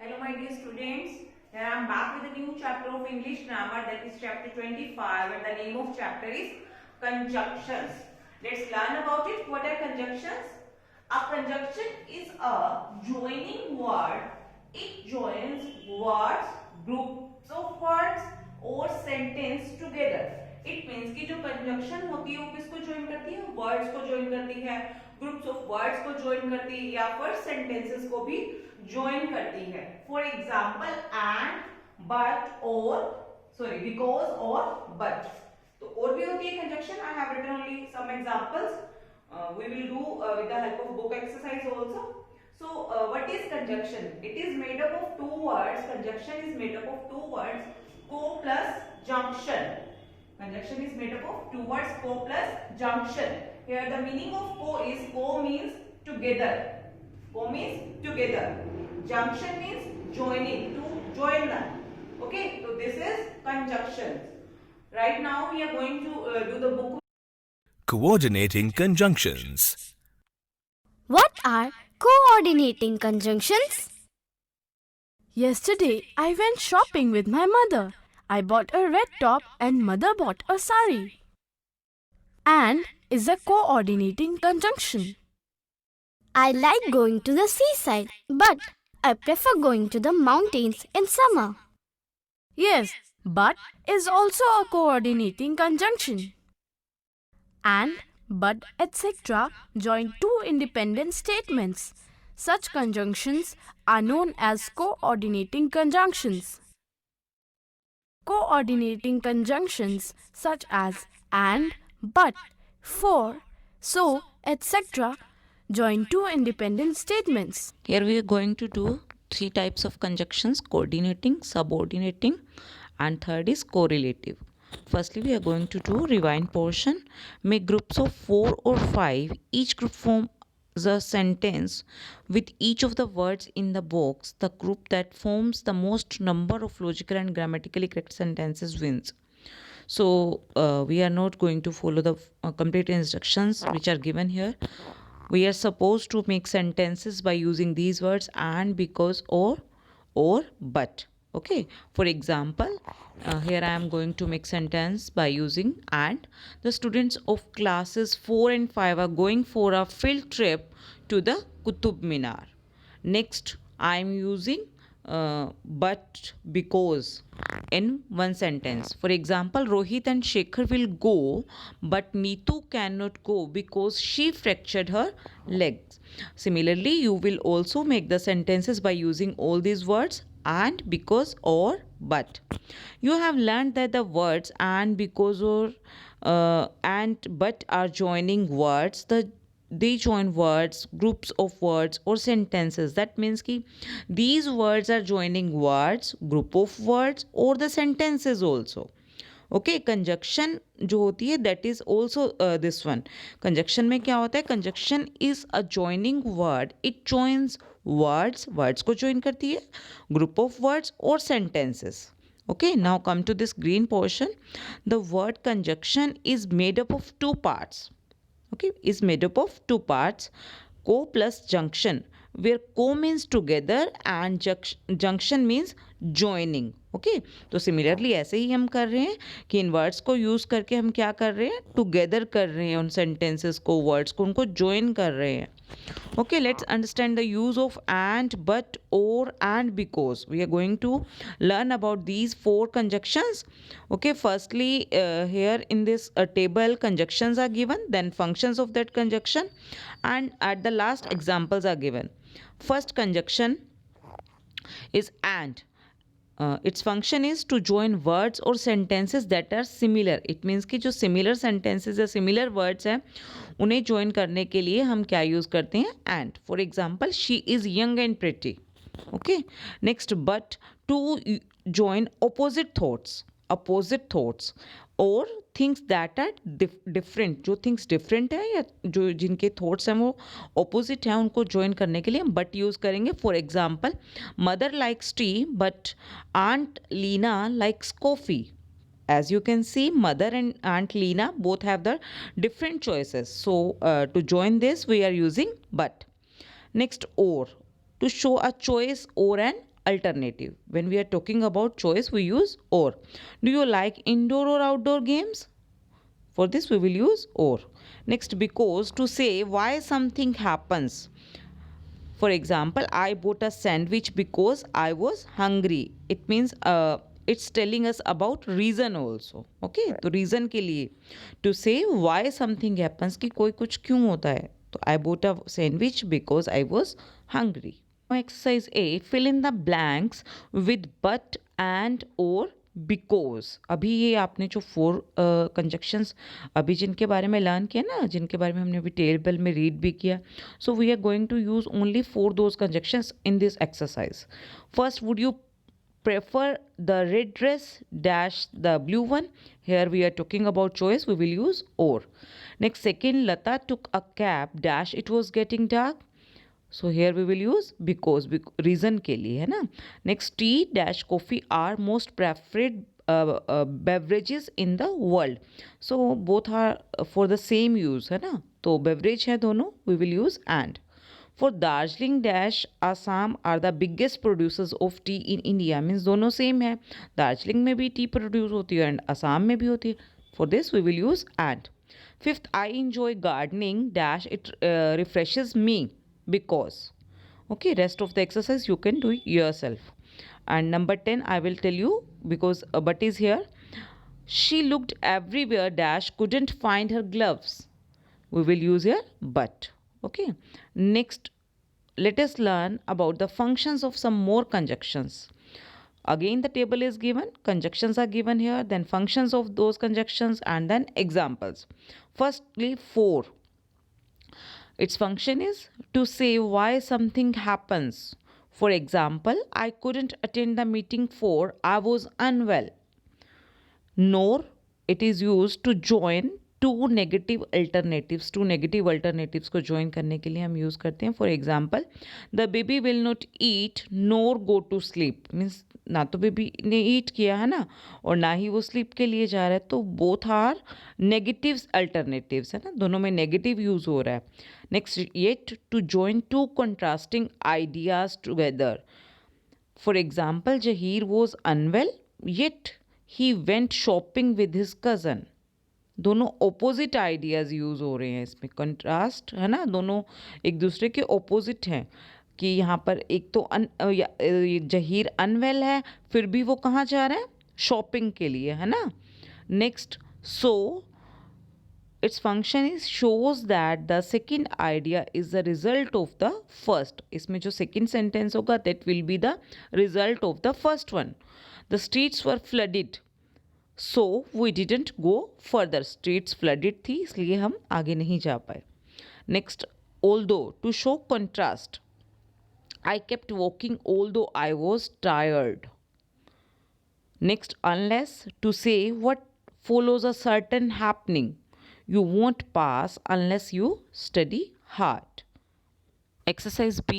Hello my dear students, here I am back with a new chapter of English grammar, that is chapter 25, and the name of chapter is conjunctions. Let's learn about it. What are conjunctions? A conjunction is a joining word. It joins words, groups of words or sentence together. It means कि जो conjunction होती है वो किसको join करती है? Words को join करती है, groups of words को join करती है या फिर sentences को भी join करती है. For example, and, but, or, sorry, because or but. तो और भी होती है conjunction. I have written only some examples. We will do with the help of book exercise also. So, what is conjunction? It is made up of two words. Conjunction is made up of two words. Co plus junction. Conjunction is made up of two words. Co plus junction. Here the meaning of co is co means together. Co means together. Junction means joining, to join them. Okay, so this is conjunction. Right now we are going to do the book. Coordinating conjunctions. What are coordinating conjunctions? Yesterday, I went shopping with my mother. I bought a red top and mother bought a sari. And is a coordinating conjunction. I like going to the seaside, but I prefer going to the mountains in summer. Yes, but is also a coordinating conjunction. And, but, etc. join two independent statements. Such conjunctions are known as coordinating conjunctions. Coordinating conjunctions such as and, but, for, so, etc. join two independent statements. Here we are going to do three types of conjunctions: coordinating, subordinating, and third is correlative. Firstly, we are going to do rewind portion. Make groups of 4 or 5. Each group forms a sentence with each of the words in the box. The group that forms the most number of logical and grammatically correct sentences wins. So we are not going to follow the complete instructions which are given here. We are supposed to make sentences by using these words: and, because, or, but. Okay, for example, here I am going to make sentence by using and. The students of classes 4 and 5 are going for a field trip to the Qutub Minar. Next, I am using but, because in one sentence. For example, Rohit and Shekhar will go, but Neetu cannot go because she fractured her legs. Similarly, you will also make the sentences by using all these words: and, because, or, but. You have learned that the words and, because, or, and, but are joining words. They join words, groups of words or sentences. That means कि these words are joining words, group of words or the sentences also. Okay conjunction जो होती है that is also this one. Conjunction में क्या होता है? Conjunction is a joining word. It joins words, words को join करती है, ग्रुप ऑफ वर्ड्स और sentences. Okay, now come to this green portion. The word conjunction is made up of two parts. Okay, is made up of two parts: co plus junction, where co means together and junction means joining. Okay तो similarly ऐसे ही हम कर रहे हैं कि इन words को use करके हम क्या कर रहे हैं? टुगेदर कर रहे हैं उन सेंटेंसेस को, वर्ड्स को, उनको ज्वाइन कर रहे हैं. Okay, let's understand the use of and, but, or, and, because. We are going to learn about these four conjunctions. Okay, firstly, here in this table, conjunctions are given, then functions of that conjunction, and at the last, examples are given. First conjunction is and. Its function is to join words or sentences that are similar. It means कि जो similar sentences या similar words हैं उन्हें join करने के लिए हम क्या use करते हैं? And. For example, she is young and pretty. Okay. Next, but, to join opposite thoughts. Opposite thoughts और थिंग्स दैट आर डिफरेंट. जो थिंग्स डिफरेंट है या जो जिनके थॉट्स हैं वो ऑपोजिट हैं उनको ज्वाइन करने के लिए हम बट यूज़ करेंगे. For example, mother likes tea but aunt Leena likes coffee. As you can see, mother and Aunt Lena both have the different choices. So, to join this, we are using but. Next, or. To show a choice or an alternative. When we are talking about choice, we use or. Do you like indoor or outdoor games? For this, we will use or. Next, because, to say why something happens. For example, I bought a sandwich because I was hungry. It means it's telling us about reason also. Okay, तो reason के लिए to say why something happens कि कोई कुछ क्यों होता है. तो I bought a sandwich because I was hungry. Now exercise A, fill in the blanks with but and or because. अभी ये आपने जो 4 कंजक्शंस अभी जिनके बारे में लर्न किया ना, जिनके बारे में हमने अभी टेबल में रीड भी किया, so we are going to use only 4 those conjunctions in this exercise. First, would you prefer the red dress dash the blue one? Here we are talking about choice, we will use or. Next, second, Lata took a cab dash it was getting dark. So here we will use because reason के लिए है ना. Next, tea dash coffee are most preferred beverages in the world. So both are for the same use है ना, तो beverage है दोनों, we will use and. For Darjeeling dash Assam are the biggest producers of tea in India. Means दोनों same है, दार्जिलिंग में भी T produce होती है एंड असम में भी होती है. For this we will use and. Fifth, I enjoy gardening dash it refreshes me because. Okay, rest of the exercise you can do yourself. And number 10, I will tell you because but is here. She looked everywhere dash couldn't find her gloves. We will use here but. Okay, next let us learn about the functions of some more conjunctions. Again the table is given, conjunctions are given here, then functions of those conjunctions and then examples. Firstly, for. Its function is to say why something happens. For example, I couldn't attend the meeting for I was unwell. Nor it is used to join two negative alternatives को join करने के लिए हम use करते हैं. For example, the baby will not eat nor go to sleep. Means ना तो baby ने ईट किया है ना और ना ही वो स्लीप के लिए जा रहा है, तो बोथ आर नेगेटिव अल्टरनेटिव्स है ना, दोनों में नेगेटिव यूज़ हो रहा है. Next, yet to join two contrasting ideas together. For example, Zaheer was unwell yet he went shopping with his cousin. दोनों ओपोजिट आइडियाज़ यूज़ हो रहे हैं इसमें, कंट्रास्ट है ना, दोनों एक दूसरे के ओपोजिट हैं. कि यहाँ पर एक तो जहीर अनवेल है फिर भी वो कहाँ जा रहा है, शॉपिंग के लिए है ना. Next, so it's function is shows that the second idea is the result of the first. इसमें जो सेकेंड सेंटेंस होगा that will be the result of the first one. The streets were flooded so we didn't go further. Streets flooded थी इसलिए हम आगे नहीं जा पाए. Next, although to show contrast. I kept walking although I was tired. Next, unless to say what follows a certain happening. You won't pass unless you study hard. Exercise B.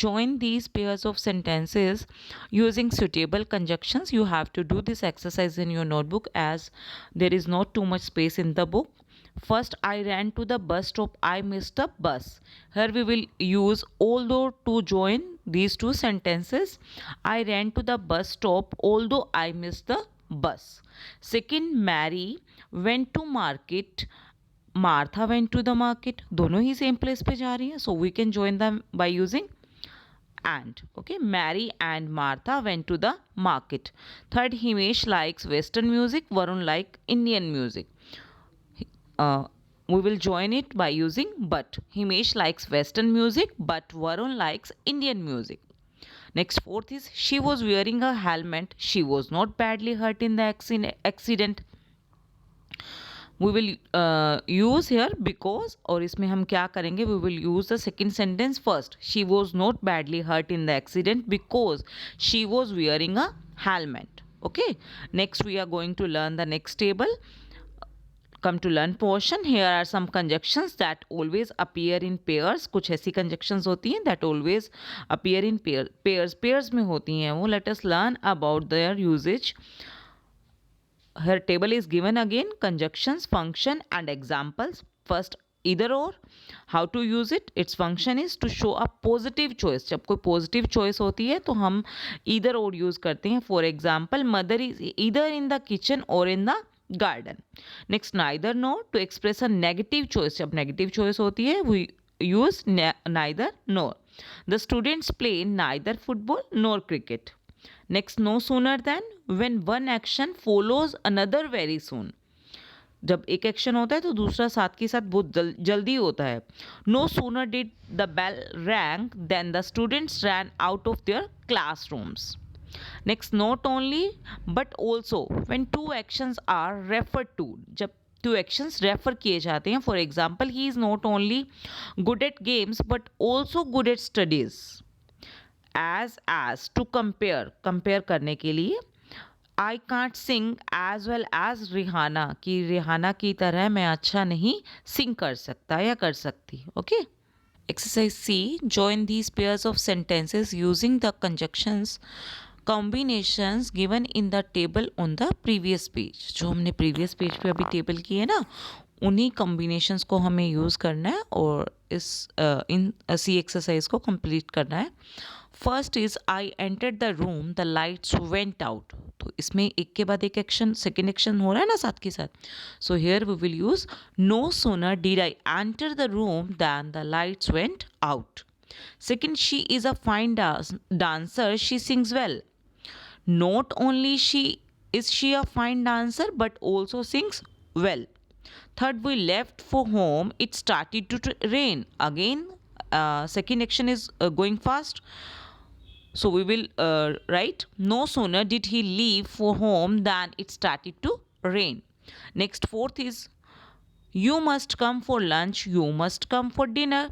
Join these pairs of sentences using suitable conjunctions. You have to do this exercise in your notebook as there is not too much space in the book. First, I ran to the bus stop. I missed the bus. Here we will use although to join these two sentences. I ran to the bus stop although I missed the bus. Second, Mary went to market. Martha went to the market. दोनों ही same place पे जा रही हैं, so we can join them by using and. Okay, Mary and Martha went to the market. Third, Himesh likes Western music. Varun like Indian music. We will join it by using but. Himesh likes Western music, but Varun likes Indian music. Next, fourth is she was wearing a helmet. She was not badly hurt in the accident. We will use here because और इसमें हम क्या करेंगे, we will use the second sentence first. She was not badly hurt in the accident because she was wearing a helmet. Okay. Next, we are going to learn the next table. Come to learn portion. Here are some conjunctions that always appear in pairs. कुछ ऐसी conjunctions होती हैं that always appear in pairs में होती हैं वो. Let us learn about their usage. Her table is given again, conjunctions, function and examples. First, either or. How to use it? Its function is to show a positive choice. जब कोई positive choice होती है तो हम either or use करते हैं. For example, mother is either in the kitchen or in the garden. Next, neither nor, to express a negative choice. जब negative choice होती है we use neither nor. The students play neither football nor cricket. Next, no sooner than, when one action follows another very soon. जब एक action होता है तो दूसरा साथ के साथ बहुत जल्दी होता है. No sooner did the bell rang then the students ran out of their classrooms. Next, not only but also when two actions are referred to. जब टू एक्शंस रेफर किए जाते हैं. For example, he is not only good at games but also good at studies. As to compare करने के लिए. I can't sing as well as Rihanna, कि Rihanna की तरह मैं अच्छा नहीं सिंग कर सकता या कर सकती. Okay. Exercise C, join these pairs of sentences using the conjunctions combinations given in the table on the previous page. जो हमने प्रीवियस पेज पे अभी टेबल की है ना, उन्हीं कॉम्बिनेशंस को हमें यूज़ करना है और इन सी एक्सरसाइज को कंप्लीट करना है. First is, I entered the room the lights went out. तो इसमें एक के बाद एक एक्शन, सेकेंड एक्शन हो रहा है ना साथ के साथ. So here we will use no sooner did I enter the room than the lights went out. Second, she is a fine dancer, she sings well. Not only is she a fine dancer but also sings well. Third, we left for home, it started to rain. Again, second action is going fast. So we will write, no sooner did he leave for home than it started to rain. Next, fourth is, you must come for lunch, you must come for dinner.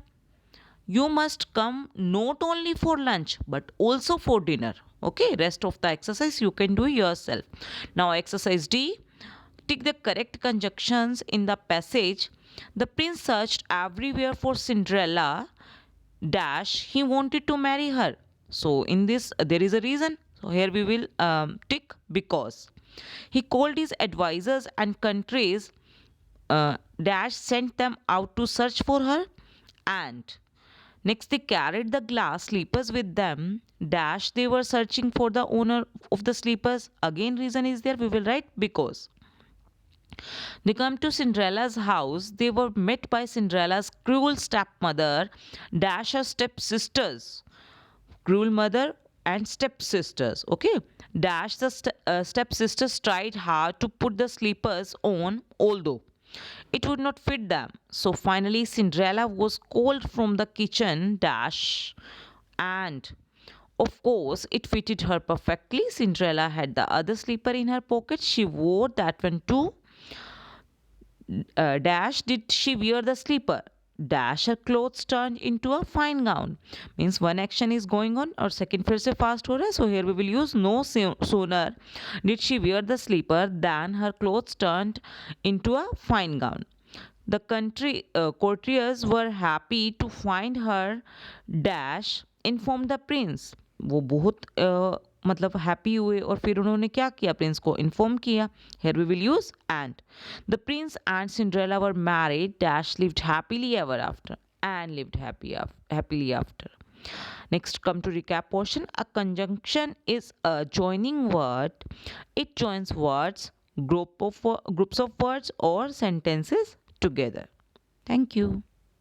You must come not only for lunch but also for dinner. Okay, rest of the exercise you can do yourself. Now exercise D, tick the correct conjunctions in the passage. The prince searched everywhere for Cinderella dash he wanted to marry her. So in this there is a reason. So here we will tick because. He called his advisors and countries dash sent them out to search for her. And next, they carried the glass sleepers with them dash they were searching for the owner of the sleepers. Again reason is there, we will write because. They come to Cinderella's house, they were met by Cinderella's cruel stepmother dash her stepsisters. Cruel mother and stepsisters. Okay, dash the stepsisters tried hard to put the sleepers on, although it would not fit them. So finally Cinderella was called from the kitchen dash, and of course it fitted her perfectly. Cinderella had the other sleeper in her pocket. She wore that one too. Dash did she wear the sleeper dash her clothes turned into a fine gown. Means one action is going on और second फिर से fast हो रहा है. So here we will use no sooner did she wear the sleeper than her clothes turned into a fine gown. The courtiers were happy to find her dash informed the prince. वो बहुत मतलब happy हुए और फिर उन्होंने क्या किया, Prince को इन्फॉर्म किया. Here we will use and. The prince and Cinderella were married dash lived happily ever after and lived happily after. Next, come to recap portion. A conjunction is a joining word. It joins words, groups of words or sentences together. Thank you.